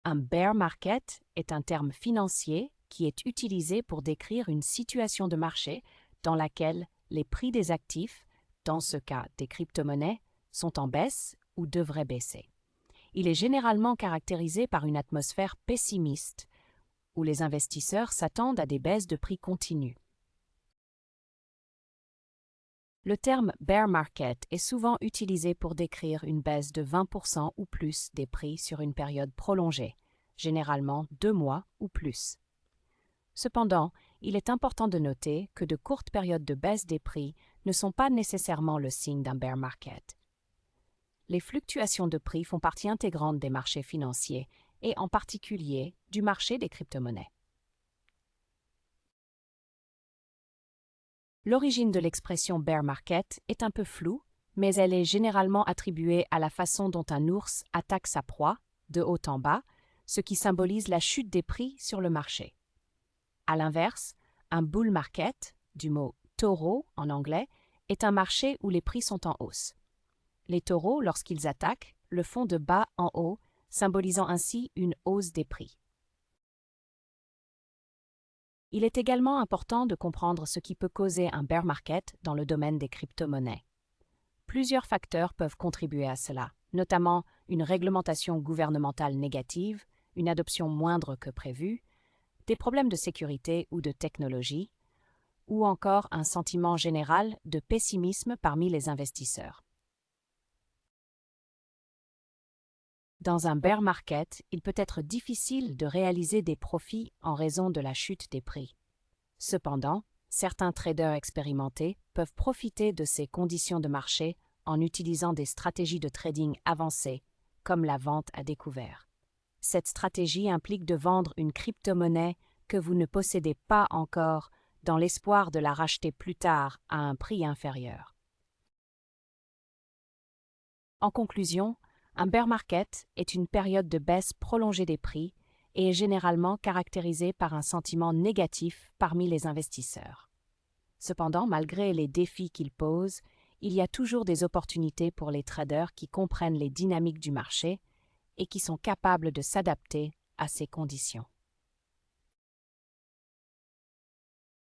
Un bear market est un terme financier qui est utilisé pour décrire une situation de marché dans laquelle les prix des actifs, dans ce cas des crypto-monnaies, sont en baisse ou devraient baisser. Il est généralement caractérisé par une atmosphère pessimiste, où les investisseurs s'attendent à des baisses de prix continues. Le terme bear market est souvent utilisé pour décrire une baisse de 20% ou plus des prix sur une période prolongée, généralement 2 mois ou plus. Cependant, il est important de noter que de courtes périodes de baisse des prix ne sont pas nécessairement le signe d'un bear market. Les fluctuations de prix font partie intégrante des marchés financiers et en particulier du marché des crypto-monnaies. L'origine de l'expression bear market est un peu floue, mais elle est généralement attribuée à la façon dont un ours attaque sa proie, de haut en bas, ce qui symbolise la chute des prix sur le marché. À l'inverse, un bull market, du mot taureau en anglais, est un marché où les prix sont en hausse. Les taureaux, lorsqu'ils attaquent, le font de bas en haut, symbolisant ainsi une hausse des prix. Il est également important de comprendre ce qui peut causer un bear market dans le domaine des crypto-monnaies. Plusieurs facteurs peuvent contribuer à cela, notamment une réglementation gouvernementale négative, une adoption moindre que prévue, des problèmes de sécurité ou de technologie, ou encore un sentiment général de pessimisme parmi les investisseurs. Dans un bear market, il peut être difficile de réaliser des profits en raison de la chute des prix. Cependant, certains traders expérimentés peuvent profiter de ces conditions de marché en utilisant des stratégies de trading avancées, comme la vente à découvert. Cette stratégie implique de vendre une crypto-monnaie que vous ne possédez pas encore dans l'espoir de la racheter plus tard à un prix inférieur. En conclusion, un bear market est une période de baisse prolongée des prix et est généralement caractérisée par un sentiment négatif parmi les investisseurs. Cependant, malgré les défis qu'il pose, il y a toujours des opportunités pour les traders qui comprennent les dynamiques du marché et qui sont capables de s'adapter à ces conditions.